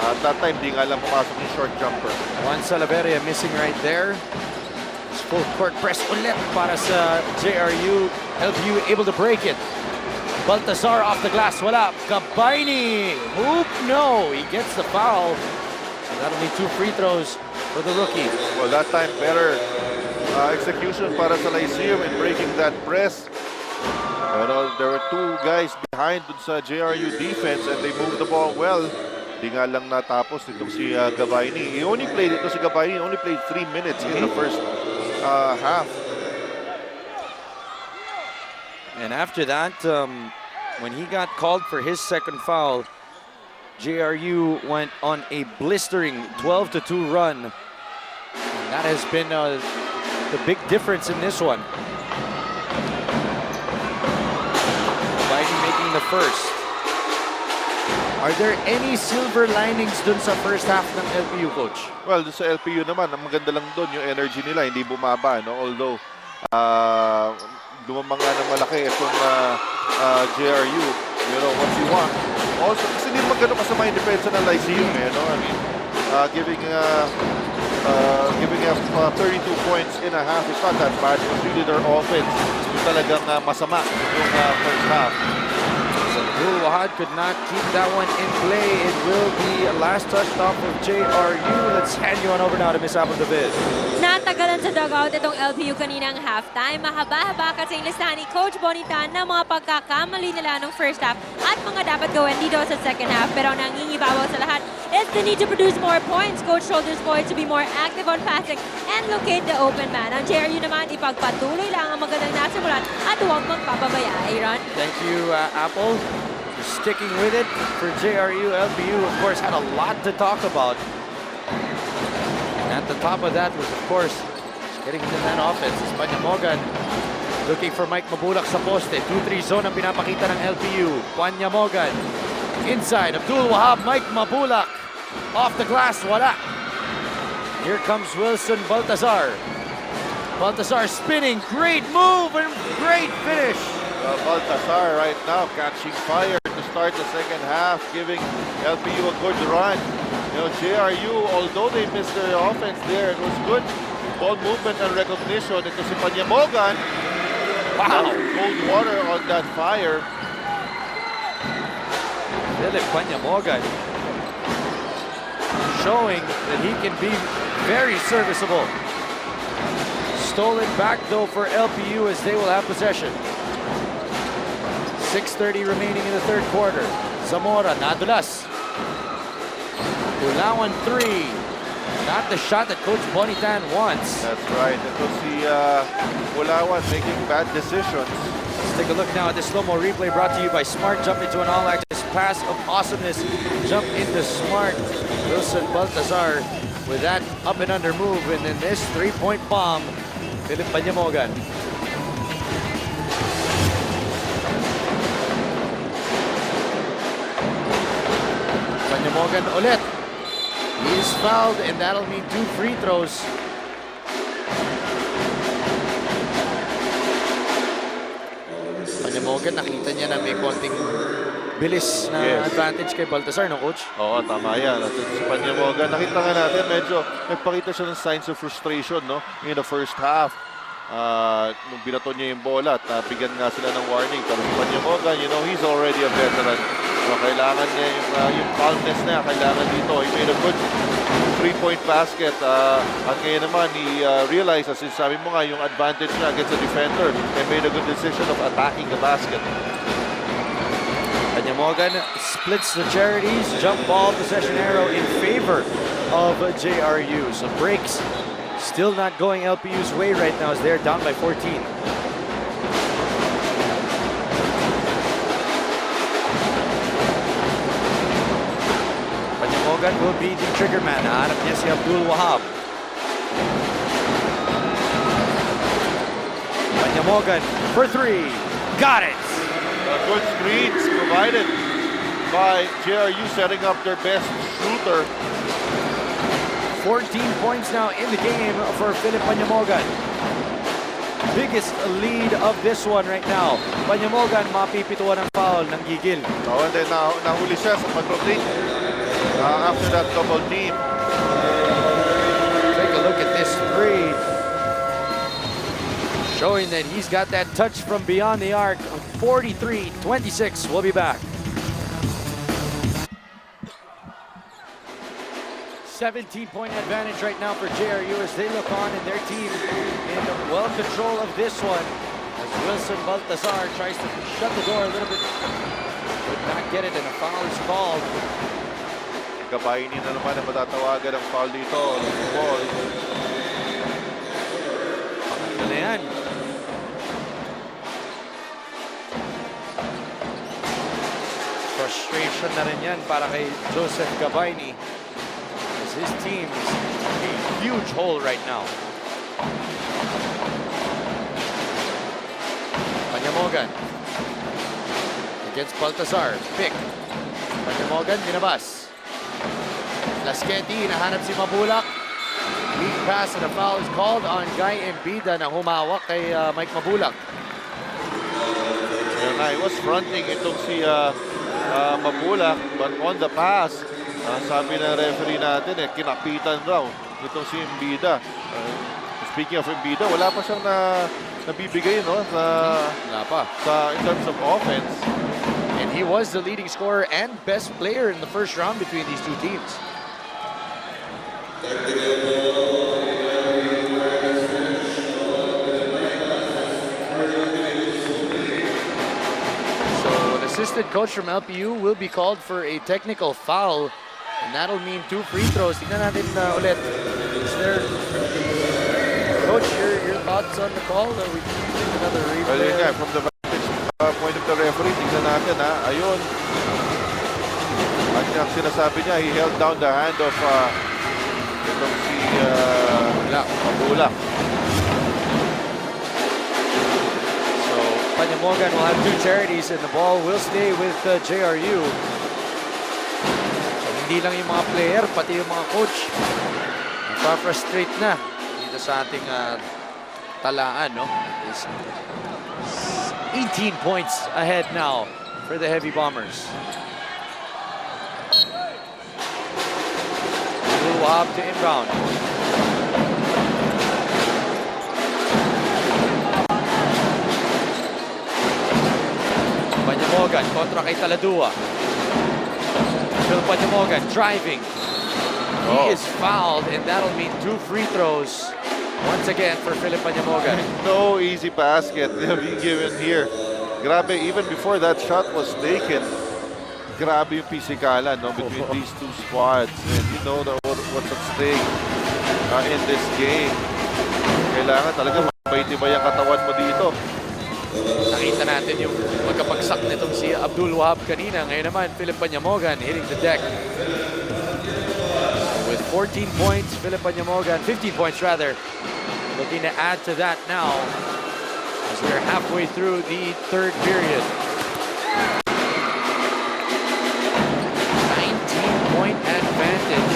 At that time, di nga lang pumasok yung short jumper. Juan Salaveria missing right there. Full court press ulit para sa JRU. LPU able to break it. Baltazar off the glass. Wala. Gabayni. Hoop. No. He gets the foul. So that'll be 2 free throws for the rookie. Well, that time better execution para sa Lyceum in breaking that press. Pero there were 2 guys behind dun sa JRU defense and they moved the ball well. Di nga lang natapos itong si Gabayni. He only played 3 minutes in the first half. And after that, when he got called for his second foul, JRU went on a blistering 12-2 run. And that has been the big difference in this one. Biden making the first. Are there any silver linings dun sa first half ng LPU, Coach? Well, sa LPU naman, ang maganda lang doon yung energy nila, hindi bumaba, no? Although, lumamang nga ng malaki itong JRU. You know, what you want. Also, kasi hindi naman gano'n kasama yung depensa ng Lyceum, eh, no? I mean, giving up 32 points in a half is not that bad. It was really their offense yung talagang masama yung first half. Abdul Wahad could not keep that one in play. It will be a last touch off of JRU. Let's hand you on over now to Miss Apple David. Natagalan sa dugout itong LPU kaninang halftime. Mahaba-haba kasi yung listahan ni Coach Bonitan na mga pagkakamali nila nung first half at mga dapat gawin dito sa second half. Pero ang nangingibabaw sa lahat is the need to produce more points. Coach told his boys to be more active on passing and locate the open man. Ang JRU naman, ipagpatuloy lang ang magandang nasimulan at huwag magpapabaya. Aaron? Thank you, Apple. Sticking with it for JRU. LPU, of course, had a lot to talk about. And at the top of that was, of course, getting into that offense. Sebastian looking for Mike Mabulak sa poste. 2-3 zone ang pinapakita ng LPU. Juan inside. Abdul Wahab, Mike Mabulak. Off the glass, wala. Here comes Wilson Baltazar. Baltazar spinning. Great move and great finish. Baltazar right now catching fire to start the second half, giving LPU a good run. You know, JRU, although they missed their offense there, it was good ball movement and recognition. Ito si Panyamogan. Wow! Cold water on that fire. Philip Panyamogan showing that he can be very serviceable. Stolen back though for LPU as they will have possession. 6:30 remaining in the third quarter. Zamora, nadulas. Ulawan 3. Not the shot that Coach Bonitan wants. That's right. It was the Ulawan making bad decisions. Let's take a look now at the slow-mo replay brought to you by Smart. Jump into an all-access pass of awesomeness. Jump into Smart. Wilson Baltazar with that up and under move. And then this three-point bomb. Philip Panyamogan. Panyamogan ulit. He's fouled and that'll mean 2 free throws. Panyamogan, nakita niya na may konting bilis na advantage kay Baltazar, no, Coach? Oo, tama yan. At si Panyamogan, nakita nga natin, medyo nagpakita siya ng signs of frustration, no, in the first half. Nung binato niya yung bola at bigyan nga sila ng warning. Pero si Panyamogan, you know, he's already a veteran. So, kailangan niya yung calmness niya, kailangan dito. He made a good 3-point basket. At ngayon naman, he realized, as sabi mo nga, yung advantage niya against the defender, and made a good decision of attacking the basket. Panyamogan splits the charities. Jump ball possession arrow in favor of JRU. So breaks still not going LPU's way right now as they're down by 14. Panyamogan will be the trigger man. Hanap niya si Abdul Wahab. Panyamogan for 3. Got it! Good screens provided by JRU, setting up their best shooter. 14 points now in the game for Philip Panyamogan. Biggest lead of this one right now. Panyamogan mapipituan ng foul ng gigil. And then nahuli siya sa pag-rotate. after that double team. Take a look at this three. Showing that he's got that touch from beyond the arc. 43-26. We'll be back. 17-point advantage right now for JRU as they look on, and their team in well control of this one. As Wilson Baltazar tries to shut the door a little bit. Could not get it, and a foul is called. Gabaini na naman ang matatawagan ng foul dito. Ball. Pangatlo na yan. Frustration na rin yan para kay Joseph Gabaini. His team is a huge hole right now. Panyamogan against Baltazar. Pick. Panyamogan, binabas. Lasqueti, hinahanap si Mabulak. Lead pass and a foul is called on Guy and Beda na humawak kay Mike Mabulak. He was fronting itong si Mabulak, but on the pass, sabi ng referee natin, kinapitan daw itong si Beda. Speaking of Beda, wala pa siyang nabibigay, no? Wala pa. In terms of offense. And he was the leading scorer and best player in the first round between these two teams. So an assistant coach from LPU will be called for a technical foul. And that'll mean 2 free throws. Tignan natin ulit. Is there... Coach, your thoughts on the call? We take another replay. Well, yun nga, from the vantage point of the referee, tignan natin, ayun. At yung sinasabi niya, he held down the hand of itong si Mabulak. So, Panyamogan will have 2 charities and the ball will stay with JRU. Hindi lang yung mga player, pati yung mga coach. Nagpa-frustrate na dito sa ating talaan, no? It's 18 points ahead now for the Heavy Bombers. Wahab to inbound. Panyamogan kontra kay Taladua. Phil Panyamogan driving. He is fouled, and that'll mean 2 free throws once again for Philip Panyamogan. No easy basket being given here. Grabe, even before that shot was taken, grabe yung pisikalan, no, between these two squads. And you know what's at stake in this game. Kailangan talaga mabay-tibay ang katawan mo dito. Nakita natin yung magkapagsak nitong si Abdul Wahab kanina. Ngayon naman, Philip Panyamogan hitting the deck. With 14 points, Philip Panyamogan, 15 points rather, looking to add to that now as we're halfway through the 3rd period. 19-point advantage.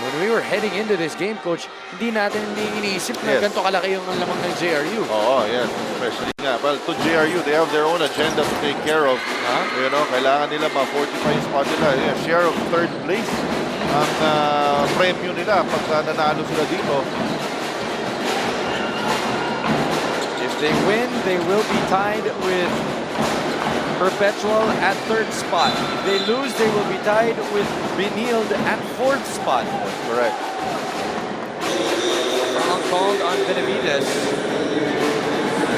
When we were heading into this game, Coach, hindi natin iniisip na ganito kalaki yung lamang ng JRU. Oo, yes. Especially nga. Well, to JRU, they have their own agenda to take care of. You know, kailangan nila ma-fortify yung spot nila. Yeah, share of 3rd place ang premyo nila pag nanalo sila dito. If they win, they will be tied with Perpetual at 3rd spot. If they lose, they will be tied with Benilde at 4th spot. That's correct. Foul called on Benavides.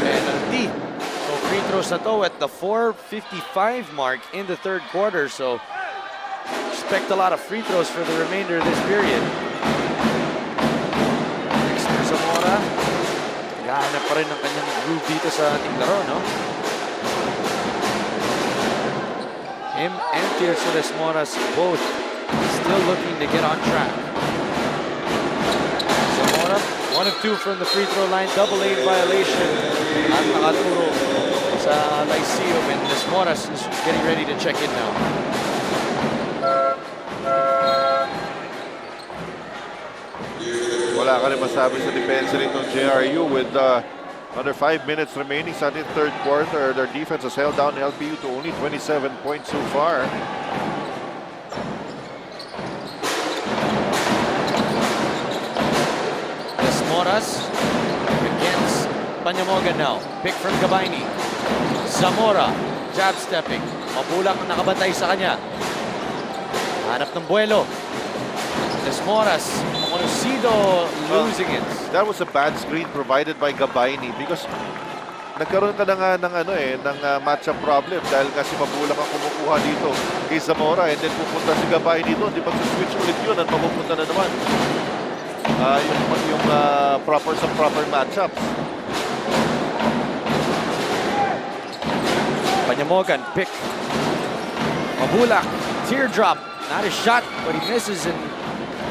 Penalty. So free throws na to at the 4:55 mark in the 3rd quarter. So expect a lot of free throws for the remainder of this period. Dexter Zamora. Gahanap pa rin ang kanyang groove dito sa ating laro, no? Him and Tirso Moras both still looking to get on track. Zamora, 1 of 2 from the free throw line, double lane violation. At nakaturo sa Lyceum, and Moras is getting ready to check in now. Wala ka rin masabi sa depensa nitong JRU with under 5 minutes remaining sa ating 3rd quarter. Their defense has held down LPU to only 27 points so far. Zamoras against Panyamogan now. Pick from Gabayni. Zamora, jab stepping. Mabulak nakabantay sa kanya. Hanap ng buwelo. Desmoras, Conocido losing it. That was a bad screen provided by Gabayni because nagkaroon ka na nga ng matchup problem dahil kasi Mabulak ang kumukuha dito kay Zamora and then pupunta si Gabayni doon. Di pag-switch ulit yun at mapupunta na naman yung proper matchups. Panyamogan, pick. Mabulak, teardrop. Not a shot, but he misses in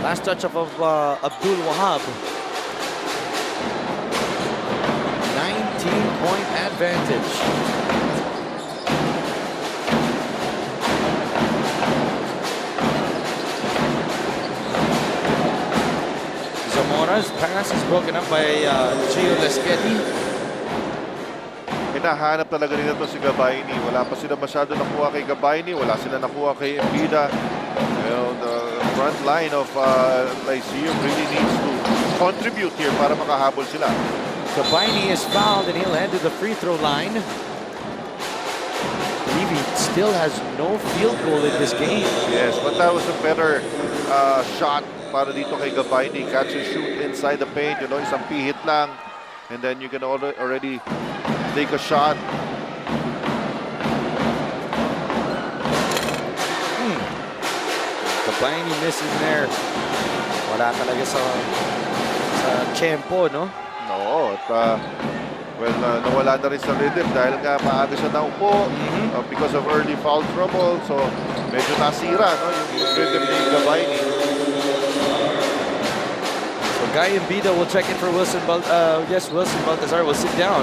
last touch of Abdul Wahab. 19-point advantage. Zamora's pass is broken up by Gio Lesqueti. Hinahanap talaga nila ito si Gabayni. Wala pa sila masyado nakuha kay Gabayni. Wala sila nakuha kay Beda. The front line of Lyceum really needs to contribute here para makahabol sila. Gabayni is fouled and he'll head to the free throw line. I believe he still has no field goal in this game. Yes, but that was a better shot para dito kay Gabayni. Catch and shoot inside the paint. Isang pihit lang. And then you can already take a shot. Gabayni missing there. Wala talaga sa tempo, no? No, at nawala na rin sa rhythm dahil nga maaga siya naupo because of early foul trouble. So medyo nasira, no, yung rhythm ni Gabayni. So Guy and Beda will check in for Wilson Baltazar will sit down.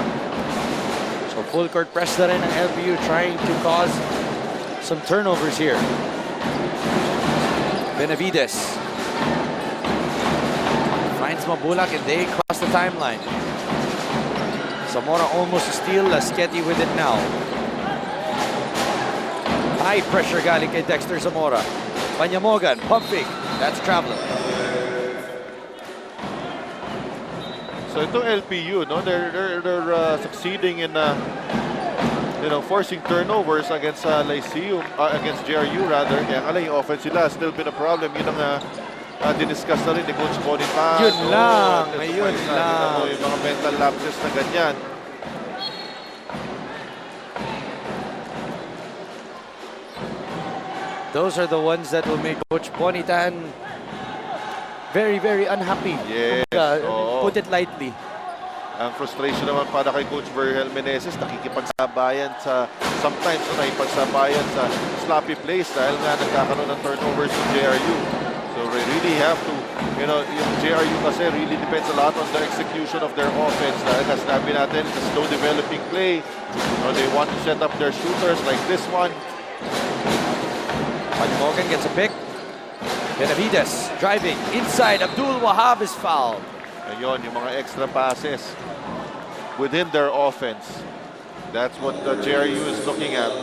So full court press na rin ng LPU trying to cause some turnovers here. Benavides finds Mabulak and they cross the timeline. Zamora almost a steal. Lesqueti with it now. High pressure galing kay Dexter Zamora. Panyamogan, pump fake. That's traveling. So itong LPU, no, they're succeeding in forcing turnovers against Lyceum, against JRU rather. Kaya nga lang yung offense sila still been a problem. Yun ang diniscuss na rin ni Coach Bonitan. Yun lang, ayun lang. Yung mga mental lapses na ganyan. Those are the ones that will make Coach Bonitan very, very unhappy. Yes. Put it lightly. Ang frustration naman para kay Coach Vergel Meneses, nakikipagsabayan sometimes nakikipagsabayan sa sloppy plays dahil nga nagkakaroon ng turnovers ng JRU. So they really have to, yung JRU kasi really depends a lot on the execution of their offense. Dahil nga sinabi natin, it's a slow developing play. They want to set up their shooters like this one. Panyamogan gets a pick. Benavides driving inside. Abdul Wahab is fouled. Ayun, yung mga extra passes within their offense. That's what the JRU is looking at.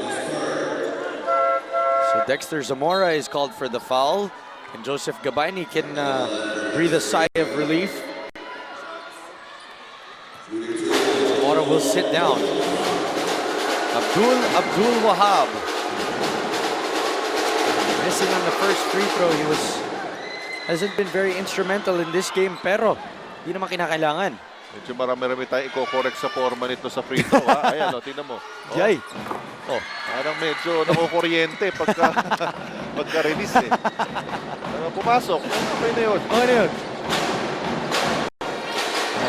So Dexter Zamora is called for the foul. And Joseph Gabayni can breathe a sigh of relief. Zamora will sit down. Abdul Wahab. Missing on the first free throw. He hasn't been very instrumental in this game, pero hindi naman kinakailangan. Medyo marami-rami tayo i-correct sa forma nito sa free throw. Ayan, tingnan mo. Jay. Parang medyo nakukuryente pagka-release pumasok. Okay na yun. Okay na yun.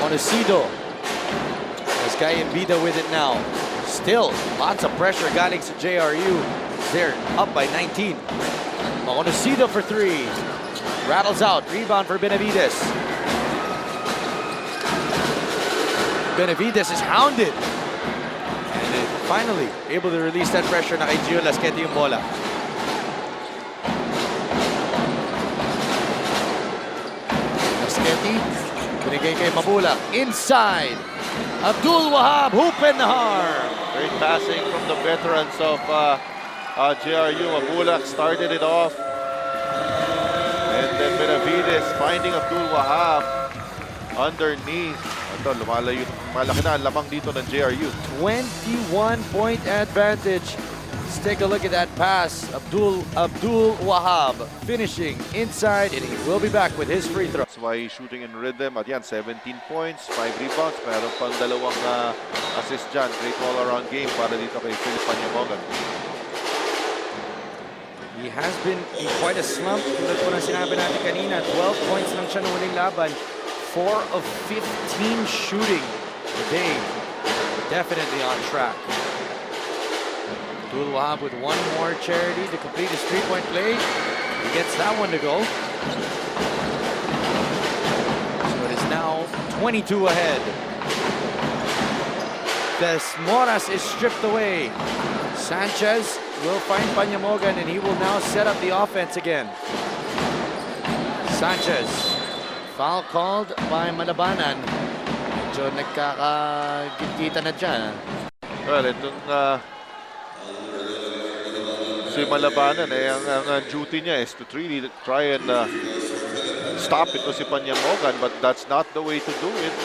Conocido. This guy in Beda with it now. Still, lots of pressure galing sa JRU. They're up by 19. Conocido for three. Rattles out. Rebound for Benavides. Benavides is hounded. And then finally able to release that pressure na kay Gio Lesqueti yung bola. Lesqueti, binigay kay Mabulak. Inside. Abdul Wahab, hoop and harm. Great passing from the veterans of JRU. Mabulak started it off. And then Benavides finding Abdul Wahab. underneath. Ito, lumalayo. Malaki na ang lamang dito ng JRU. 21-point advantage. Let's take a look at that pass. Abdul Wahab finishing inside, and he will be back with his free throw. That's why he's shooting in rhythm. At yan, 17 points, 5 rebounds. Meron pang dalawang assist dyan. Great all-around game para dito kay Philip Panyamogan. He has been in quite a slump. Tulad po ng sinabi natin kanina, 12 points lang siya nung huling laban. 4 of 15 shooting today. Definitely on track. Abdul Wahab with one more charity to complete his three-point play. He gets that one to go. So it is now 22 ahead. Desmoras is stripped away. Sanchez will find Panyamogan, and he will now set up the offense again. Sanchez. Foul called by Malabanan. Medyo nagkakagit-kita na dyan. Well, itong si Malabanan, ang duty niya is to really try and stop ito si Panyamogan, but that's not the way to do it.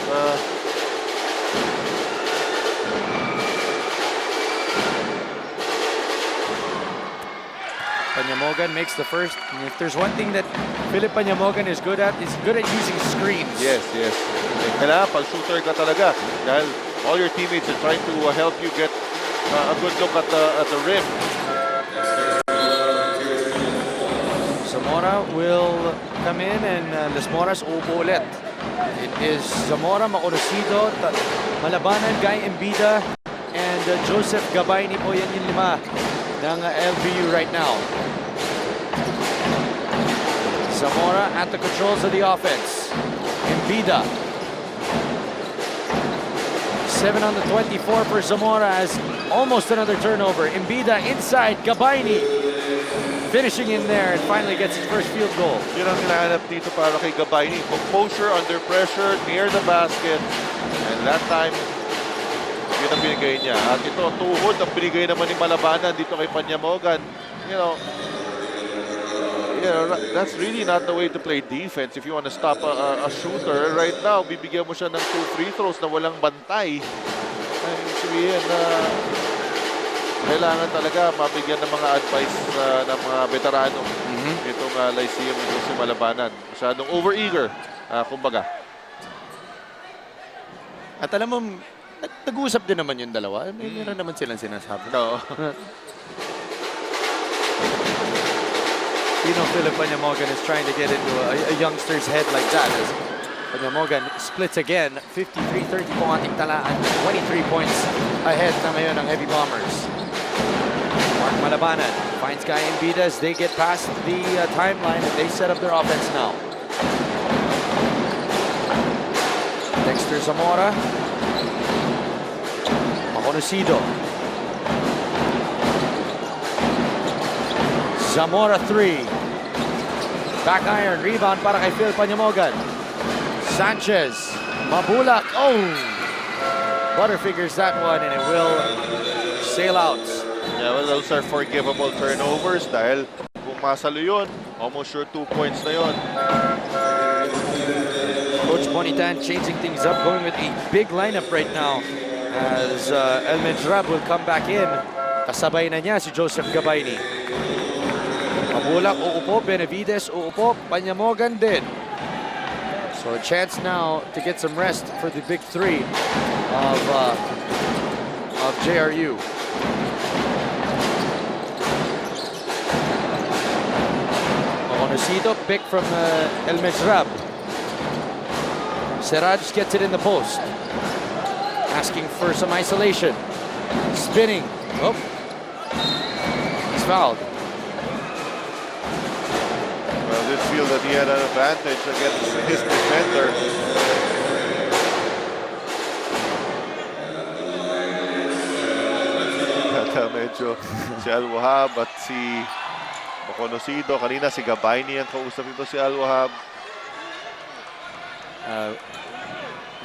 Panyamogan makes the first. And if there's one thing that Philip Panyamogan is good at using screens. Yes, yes. Kailangan pag shooter ka talaga dahil all your teammates are trying to help you get a good look at the rim. Zamora will come in, and Desmoras uupo ulit. It is Zamora, Maconocido, Malabanan, Guy Beda, and Joseph Gabayni po yan yung lima ng LPU right now. Zamora at the controls of the offense. Beda. 7 on the 24 for Zamora as almost another turnover. Beda inside, Gabayni finishing in there and finally gets his first field goal. Yun ang hinahanap dito para kay Gabayni. Composure under pressure, near the basket. And that time, yun ang binigay niya. At ito, tuhod ang binigay naman ni Malabanan dito kay Panyamogan. You know, that's really not the way to play defense if you want to stop a shooter. Right now, bibigyan mo siya ng 2 free throws na walang bantay. Ibig sabihin na kailangan talaga mabigyan ng mga advice ng mga veterano. Itong Lyceum, ito si Malabanan. Masyadong over-eager, kumbaga. At alam mo, nag-uusap din naman yung dalawa. Meron naman silang sinasabi. No. You know, Philip Panyamogan is trying to get into a youngster's head like that. As Panyamogan splits again. 53-30 po ating talaan. 23 points ahead na ngayon ng Heavy Bombers. Mark Malabanan finds Guy Beda as they get past the timeline and they set up their offense now. Dexter Zamora. Maconocido. Zamora 3. Back iron, rebound para kay Phil Panyamogan. Sanchez, Mabulak, oh! Butterfingers that one and it will sail out. Yeah, well, those are forgivable turnovers dahil kung masalo yun, almost sure 2 points na yun. Coach Bonitan changing things up, going with a big lineup right now as El Mendrab will come back in. Kasabay na niya si Joseph Gabayni. Mabulak, uupo, Benavides, uupo, Panyamogan din. So a chance now to get some rest for the big three of JRU. Maconocido, pick from El Mezrab. Seraj gets it in the post. Asking for some isolation. Spinning. Oh. He's fouled. Well, did feel that he had an advantage against his defender. Medyo si Al-Wahab at si Maconocido. Kanina si Gabayni ang kausap nito si Al-Wahab.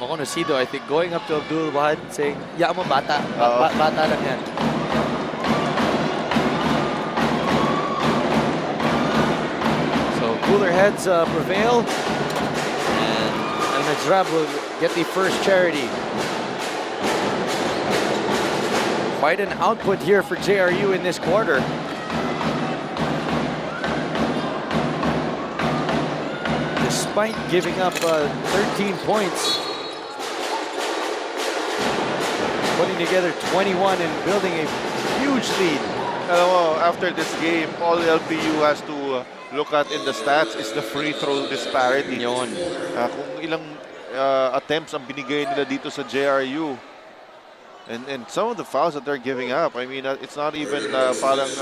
Maconocido, I think, going up to Abdul Wahab saying, "Ya mo, bata. Bata lang yan." So cooler heads prevail. And Medjrab will get the first charity. Quite an output here for JRU in this quarter. Despite giving up 13 points, putting together 21 and building a huge lead. Alam mo, after this game, all LPU has to look at in the stats is the free throw disparity. Yun. Kung ilang attempts ang binigay nila dito sa JRU. And some of the fouls that they're giving up, I mean, it's not even parang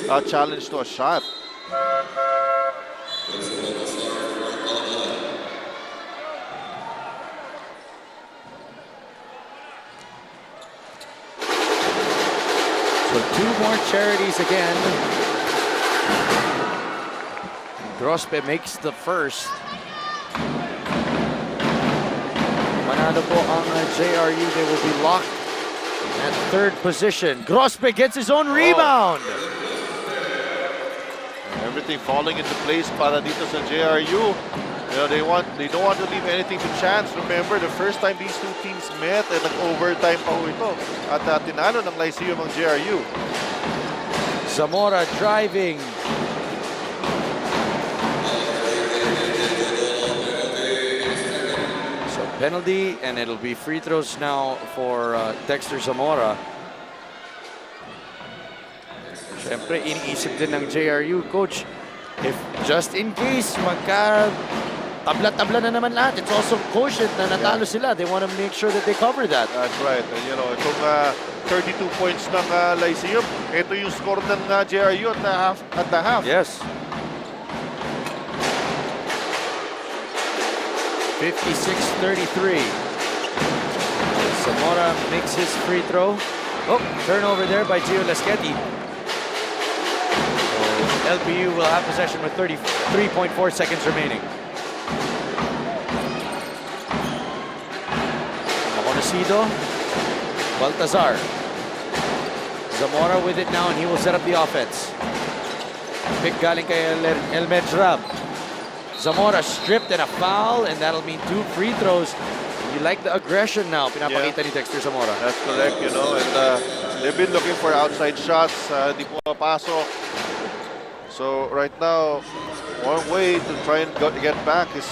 a challenge to a shot. So 2 more charities again. Grospe makes the first. Manalo po ang JRU. They will be locked at third position. Grospe gets his own rebound. Everything falling into place para dito sa JRU. You know, they don't want to leave anything to chance. Remember, the first time these two teams met, nag-overtime pa ho ito. At tinalo ng Lyceum ang JRU. Zamora driving. So penalty, and it'll be free throws now for Dexter Zamora. Siyempre, iniisip din ng JRU, coach, if just in case tabla-tabla na naman lahat, it's also quotient na natalo sila. They want to make sure that they cover that. That's right. And, you know, itong 32 points ng Lyceum, ito yung score ng JRU at the half. Yes. 56-33. Zamora makes his free throw. Oh, turnover there by Gio Leschetti. LPU will have possession with 33.4 seconds remaining. Maconocido, Baltazar. Zamora with it now, and he will set up the offense. Pick galing kay El Medjrab. Zamora stripped and a foul, and that'll mean 2 free throws. You like the aggression now, pinapakita ni Dexter Zamora. That's correct, you know, and they've been looking for outside shots, di pumapasok. So right now, one way to try and get back is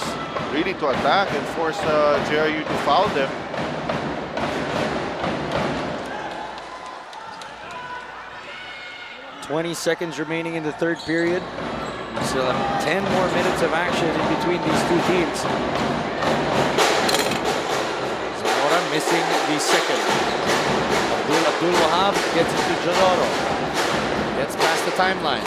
really to attack and force JRU to foul them. "20 seconds remaining in the third period. Still have 10 more minutes of action in between these two teams. Zamora missing the second. Abdul Wahab gets it to Jodoro. Gets past the timeline.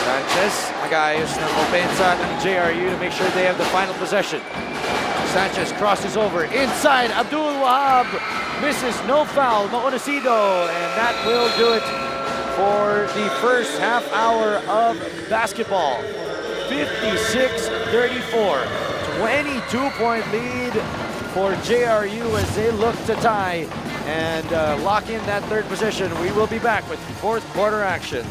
Sanchez, mag-aayos ng opensa ng JRU to make sure they have the final possession. Sanchez crosses over inside. Abdul Wahab misses, no foul. Maconocido, and that will do it for the first half hour of basketball. 56-34, 22-point lead for JRU as they look to tie and lock in that third position. We will be back with fourth quarter action.